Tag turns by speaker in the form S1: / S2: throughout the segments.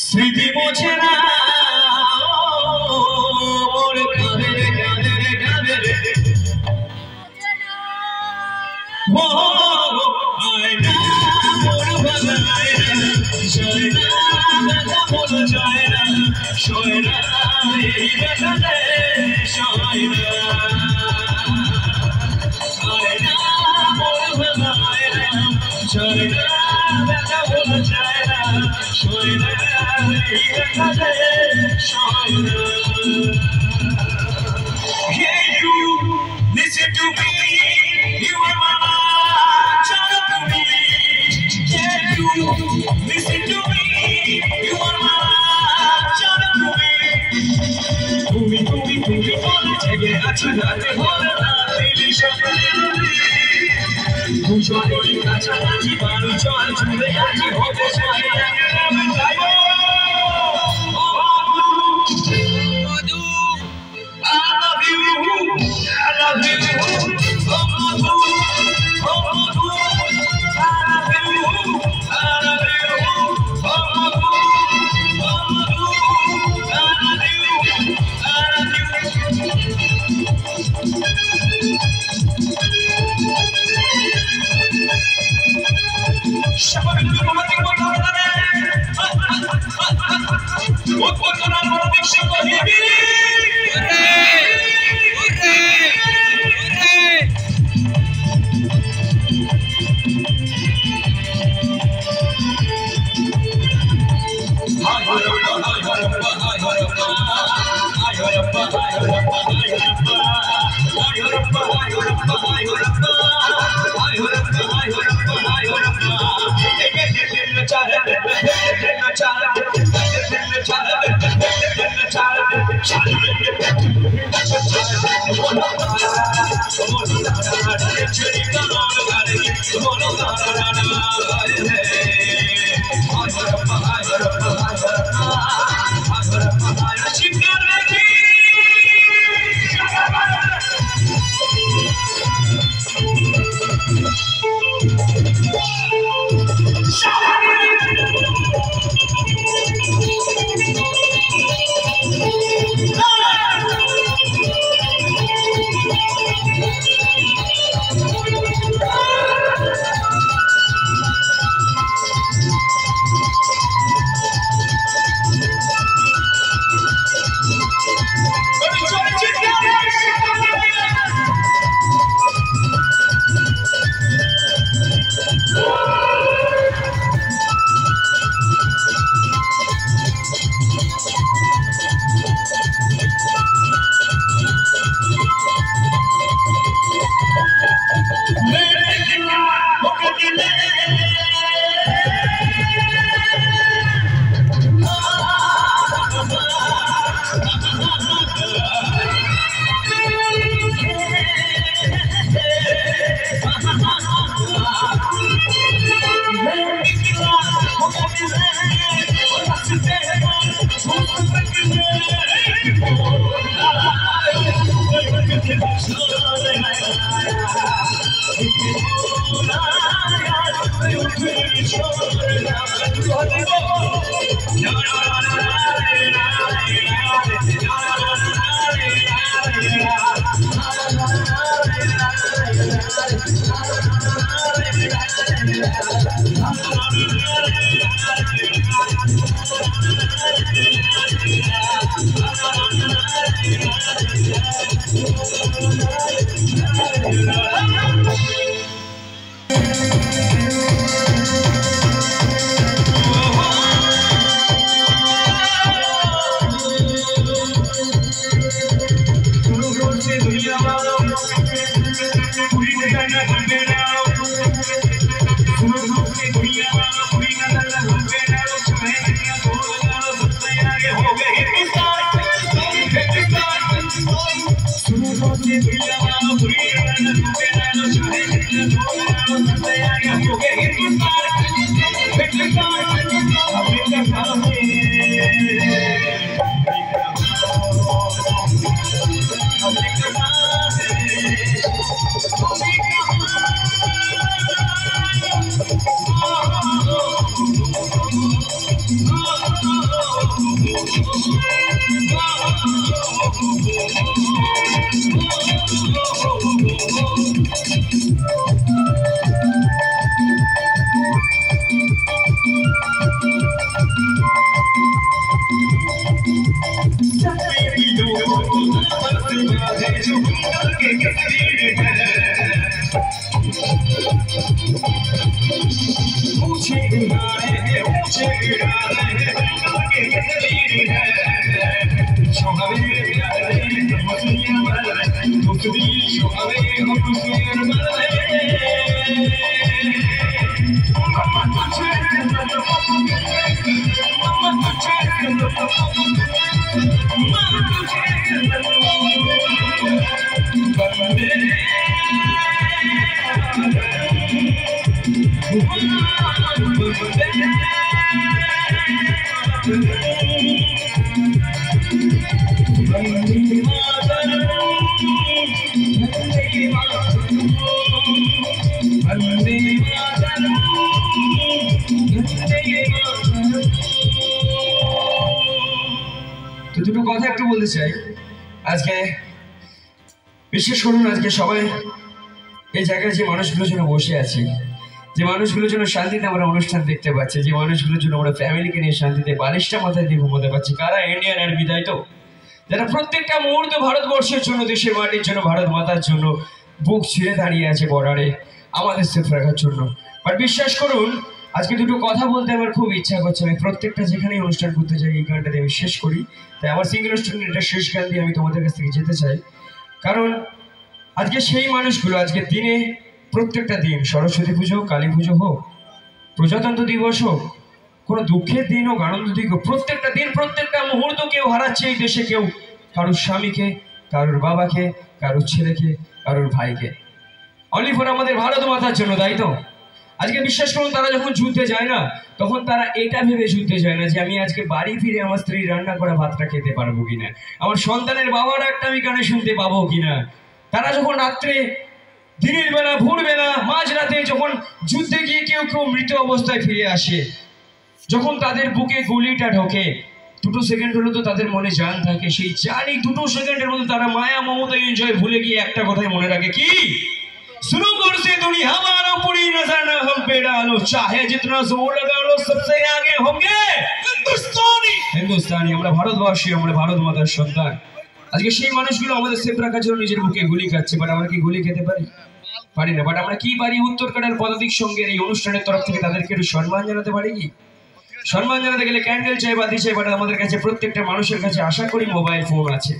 S1: স্মৃতি মোছে না মোর কাঁদে রে কাঁদে রে কাঁদে রে ও আয়না মোর বাগায় জয় না দাদা মোর জয় না শোয় না এই বেটাতে শোয় না আয়না মোর বাগায় জয় না দাদা মোর জয় না শোয় না এই বেটাতে শোয় না Hey you, listen to me, you are my child to me. Yeah you, listen to me, you are my child to me. Tumi bole jege achi rate bole na dili shapne. Tu chori kacha kachi balu chor chule achi hote sahi agame jaibo.
S2: Suno তো দুটো কথা একটু বলতে চাই। আজকে বিশেষ করুন, আজকে সবাই এই জায়গায় যে মানুষগুলোর জন্য বসে আছি, যে মানুষগুলোর জন্য শান্তিতে আমরা অনুষ্ঠান দেখতে পাচ্ছি, যে মানুষগুলোর জন্য আমরা ফ্যামিলিকে নিয়ে শান্তিতে বালিশটা মাথায় দিয়ে ঘুমোতে পারছি, কারা? ইন্ডিয়ান আর্মি, তাই তো? যারা প্রত্যেকটা মুহূর্ত ভারতবর্ষের জন্য, দেশের মাটির জন্য, ভারত মাতার জন্য বুক ছিঁড়ে দাঁড়িয়ে আছে বর্ডারে আমাদের সেফ রাখার জন্য। বাট বিশ্বাস করুন, আজকে দুটো কথা বলতে আমার খুব ইচ্ছা করছে। আমি প্রত্যেকটা যেখানেই অনুষ্ঠান করতে চাই এই গানটা দিয়ে আমি শেষ করি। তাই আমার সিঙ্গেল অনুষ্ঠানের এটা শেষ গান দিয়ে আমি তোমাদের কাছ থেকে যেতে চাই। কারণ আজকে সেই মানুষগুলো, আজকে দিনে প্রত্যেকটা দিন, সরস্বতী পুজো, কালী পুজো হোক, প্রজাতন্ত্র দিবস হোক, কোনো দুঃখের দিন হোক, আনন্দ দিন হোক, প্রত্যেকটা দিন, প্রত্যেকটা মুহূর্ত কেউ হারাচ্ছে এই দেশে। কেউ কারোর স্বামীকে, কারোর বাবাকে, কারোর ছেলেকে, কারোর ভাইকে, অনলি ফর আমাদের ভারত মাতার জন্য, তাই তো? আজকে বিশ্বাস করুন, তারা যখন যুদ্ধে যায় না, তখন তারা এটা ভেবে যুদ্ধে যায় না যে আমি আজকে বাড়ি ফিরে আমার স্ত্রীর রান্না করা ভাতটা খেতে পারবো কিনা, আমার সন্তানের বাবার একটা আমি গানে শুনতে পাবো কিনা। তারা যখন রাত্রে, দিনের বেলা, ভোরবেলা, মাঝরাতে যখন যুদ্ধে গিয়ে কেউ কেউ মৃত অবস্থায় ফিরে আসে, যখন তাদের বুকে গুলিটা ঢোকে, দুটো সেকেন্ড হলো তো তাদের মনে জান থাকে। সেই জানি দুটো সেকেন্ডের মধ্যে তারা মায়া, মমতা, এনজয় ভুলে গিয়ে একটা কথাই মনে রাখে, কি? शुरू से दुनिया हमारा पूरी नजर न हम पे डालो, चाहे जितना जोर लगा लो सबसे आगे होंगे हिंदुस्तानी। আমরা ভারতবাসী, আমরা ভারত মাতার সন্তান। আজকে সেই মানুষগুলো আমাদের সেফ রাখার জন্য নিজের বুকে গুলি খাচ্ছে। বাট আমরা কি গুলি খেতে পারি? পারি না। বাট আমরা কি পারি? উত্তরকাটার পদাতিক সঙ্গের এই অনুষ্ঠানের তরফ থেকে তাদেরকে একটু সম্মান জানাতে পারি কি? সম্মান জানাতে গেলে ক্যান্ডেল চাই, বাতি চাই। বাট আমাদের কাছে, প্রত্যেকটা মানুষের কাছে আশা করি মোবাইল ফোন আছে।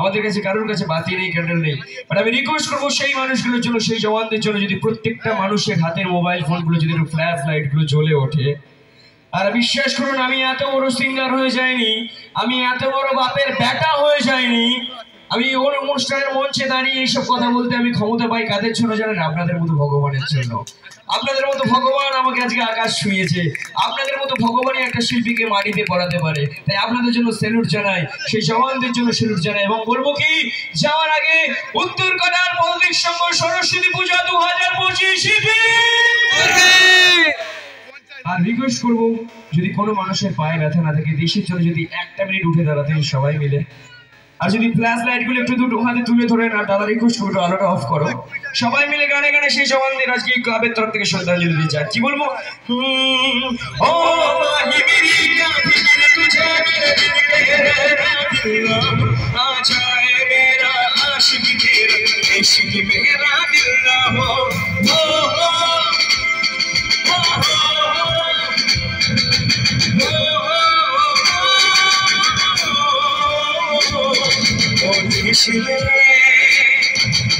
S2: আমাদের কাছে কারোর কাছে বাতি নেই, ক্যান্ডেল নেই। বাট আমি রিকোয়েস্ট করবো সেই মানুষগুলোর জন্য, সেই জওয়ানদের জন্য, যদি প্রত্যেকটা মানুষের হাতের মোবাইল ফোনগুলো যদি একটু ফ্ল্যাশ লাইটগুলো জ্বলে ওঠে। আর বিশ্বাস করুন, আমি এত বড় সিঙ্গার হয়ে যাইনি, আমি এত বড় বাপের বেটা হয়ে যাইনি। আমি ওর অনুষ্ঠানের মঞ্চে দাঁড়িয়ে এইসব কথা বলতে আমি ক্ষমতা পাই কাদের জন্য জানেন? আপনাদের মতো ভগবানের জন্য। আপনাদের মতো ভগবান আমাকে আজকে আকাশ ছুঁয়েছে। আপনাদের মতো ভগবানই একটা শিল্পীকে মাটিতে পড়াতে পারে। তাই আপনাদের জন্য স্যালুট জানাই, সেই জওয়ানদের জন্য স্যালুট জানাই। এবং বলবো কি, যাওয়ার আগে উত্তরকাটার পদাতিক সংঘ সরস্বতী পূজা 2025 আর রিকোয়েস্ট করবো, যদি কোনো মানুষের পায়ে ব্যথা না থাকে, দেশের জন্য যদি একটা মিনিট উঠে দাঁড়াতেন সবাই মিলে। আর যদি ফ্ল্যাশ লাইট গুলো একটু দুটো হাতে তুলে ধরে না, দাদা রিকোয়েস্ট করবো আলোটা অফ করো। সবাই মিলে গানে গানে সেই জওয়ানদের আজকে এই ক্লাবের তরফ থেকে শ্রদ্ধাঞ্জলি দিতে চাই। কি বলবো? ও মাহি মেরি কাফির তুঝে মেরা আ जाए मेरा आशिक तेरा इश्क मेरा दिल ना हो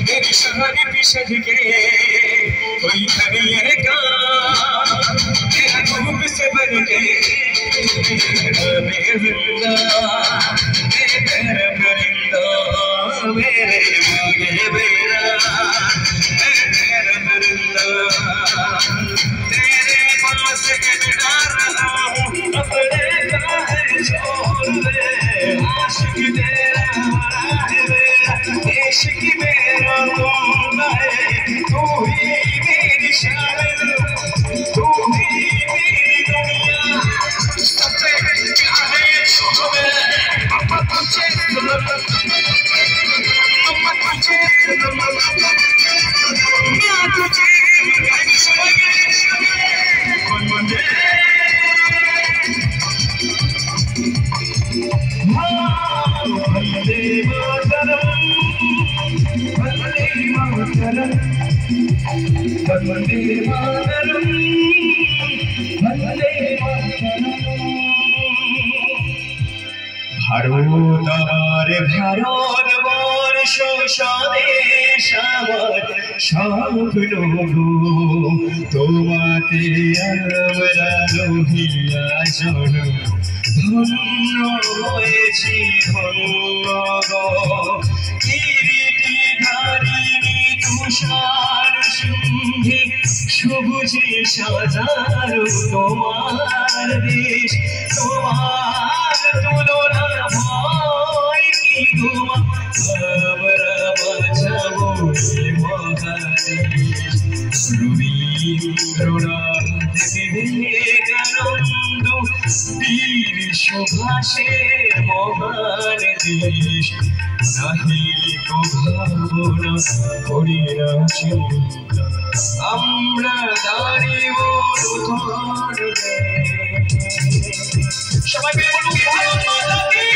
S2: मेरी शहरी पिछड़ के कोई खड़िए का तेरा धूप से बन के मेरे जिंदा मेरे परिंदा मेरे मुझे मेरा मेरे परिंदा तेरे पास মাতরম বন্দে মাতরম বন্দে মাতরম। ভারত আমার ভারতবর্ষ স্বদেশ আমার স্বপ্ন গো, তোমাতে আমরা রহিয়া জন ধন্য হয়েছি ধন্য গো। কিরীটিধারিণী তুষার সিন্ধি সবুজে সাজানো তোমার দেশ, তোমার তুলনা ভয় কি তোমার আমরা বাঁচাবো এ মহাদেশ। রবীন্দ্রনাথ বিবেকানন্দ বীর সুভাষের মহান দেশ, নাহি তো ভাবনা করি না চিন্তা আমরা দাঁড়িব নতুন দেশ। সবাই মিলে বলুন ভারত মাতা কি